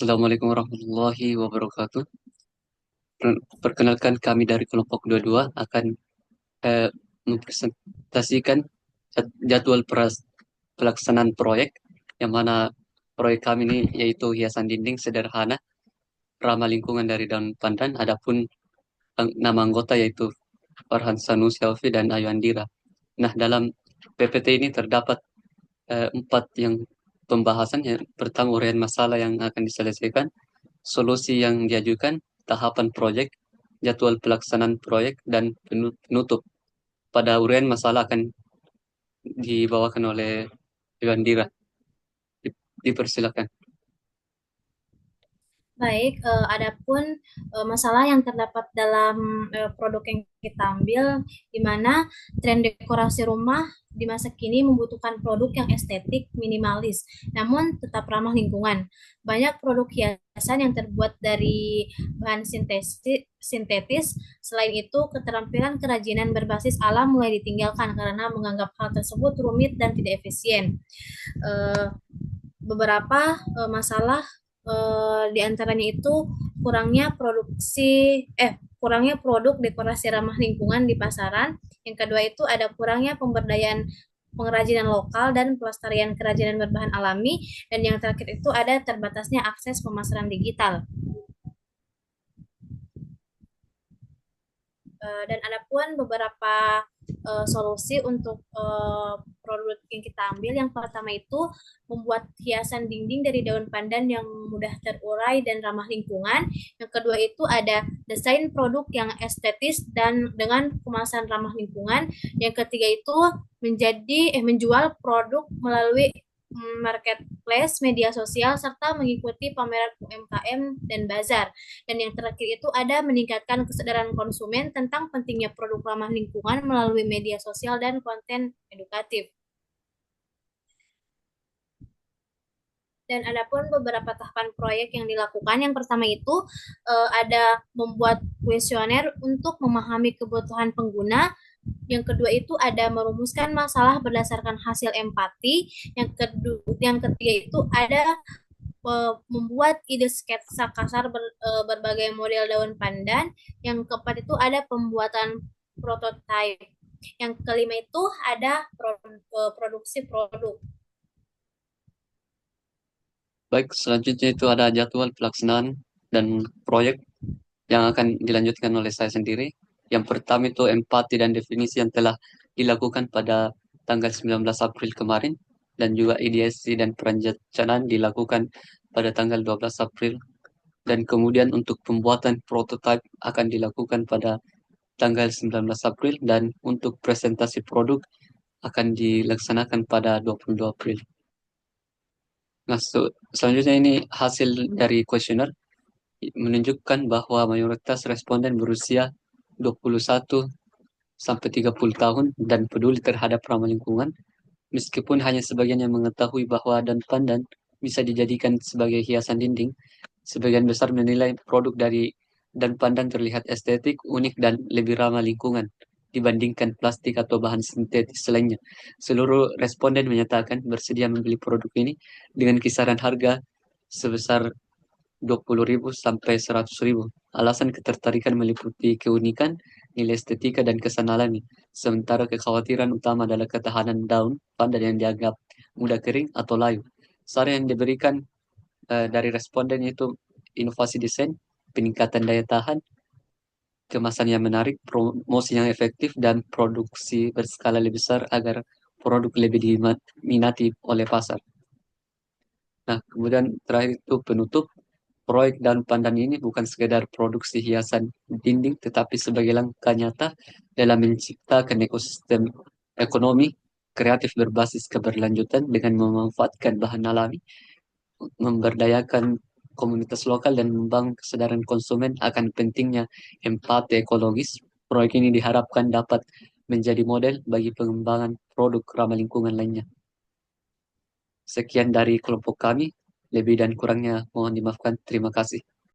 Assalamualaikum warahmatullahi wabarakatuh. Perkenalkan kami dari kelompok 22 akan mempresentasikan jadwal pelaksanaan proyek yang mana proyek kami ini yaitu hiasan dinding sederhana ramah lingkungan dari daun pandan. Adapun nama anggota yaitu Farhan Sanusi Aufi dan Ayu Andira. Nah, dalam PPT ini terdapat empat yang pembahasan. Yang pertama, uraian masalah yang akan diselesaikan, solusi yang diajukan, tahapan proyek, jadwal pelaksanaan proyek, dan penutup. Pada uraian masalah akan dibawakan oleh Iwandira. Dipersilakan. Baik, adapun masalah yang terdapat dalam produk yang kita ambil, di mana tren dekorasi rumah di masa kini membutuhkan produk yang estetik, minimalis, namun tetap ramah lingkungan. Banyak produk hiasan yang terbuat dari bahan sintetis. Selain itu, keterampilan kerajinan berbasis alam mulai ditinggalkan karena menganggap hal tersebut rumit dan tidak efisien. Eh, Beberapa masalah di antaranya itu kurangnya produk dekorasi ramah lingkungan di pasaran. Yang kedua itu ada kurangnya pemberdayaan pengrajinan lokal dan pelestarian kerajinan berbahan alami, dan yang terakhir itu ada terbatasnya akses pemasaran digital. Dan ada pun beberapa solusi untuk produk yang kita ambil. Yang pertama itu membuat hiasan dinding dari daun pandan yang mudah terurai dan ramah lingkungan. Yang kedua itu ada desain produk yang estetis dan dengan kemasan ramah lingkungan. Yang ketiga itu menjual produk melalui marketplace, media sosial, serta mengikuti pameran UMKM dan bazar. Dan yang terakhir itu ada meningkatkan kesadaran konsumen tentang pentingnya produk ramah lingkungan melalui media sosial dan konten edukatif. Dan ada pun beberapa tahapan proyek yang dilakukan. Yang pertama itu ada membuat kuesioner untuk memahami kebutuhan pengguna. Yang kedua itu ada merumuskan masalah berdasarkan hasil empati. Yang ketiga itu ada membuat ide sketsa kasar berbagai model daun pandan. Yang keempat itu ada pembuatan prototipe. Yang kelima itu ada produksi produk. Baik, selanjutnya itu ada jadwal pelaksanaan dan proyek yang akan dilanjutkan oleh saya sendiri. Yang pertama itu empati dan definisi yang telah dilakukan pada tanggal 19 April kemarin, dan juga ideasi dan perencanaan dilakukan pada tanggal 12 April, dan kemudian untuk pembuatan prototipe akan dilakukan pada tanggal 19 April, dan untuk presentasi produk akan dilaksanakan pada 22 April. Nah, selanjutnya ini hasil dari kuesioner menunjukkan bahwa mayoritas responden berusia 21 sampai 30 tahun dan peduli terhadap ramah lingkungan, meskipun hanya sebagian yang mengetahui bahwa dan pandan bisa dijadikan sebagai hiasan dinding. Sebagian besar menilai produk dari dan pandan terlihat estetik, unik, dan lebih ramah lingkungan dibandingkan plastik atau bahan sintetis lainnya. Seluruh responden menyatakan bersedia membeli produk ini dengan kisaran harga sebesar 20.000 sampai 100.000. Alasan ketertarikan meliputi keunikan, nilai estetika, dan kesan alami. Sementara kekhawatiran utama adalah ketahanan daun pandan yang dianggap mudah kering atau layu. Saran yang diberikan dari responden itu inovasi desain, peningkatan daya tahan, kemasan yang menarik, promosi yang efektif, dan produksi berskala lebih besar agar produk lebih diminati oleh pasar. Nah, kemudian terakhir itu penutup. Proyek dan pandan ini bukan sekedar produksi hiasan dinding, tetapi sebagai langkah nyata dalam menciptakan ekosistem ekonomi kreatif berbasis keberlanjutan dengan memanfaatkan bahan alami, memberdayakan komunitas lokal, dan membangun kesadaran konsumen akan pentingnya empati ekologis. Proyek ini diharapkan dapat menjadi model bagi pengembangan produk ramah lingkungan lainnya. Sekian dari kelompok kami, lebih dan kurangnya mohon dimaafkan. Terima kasih.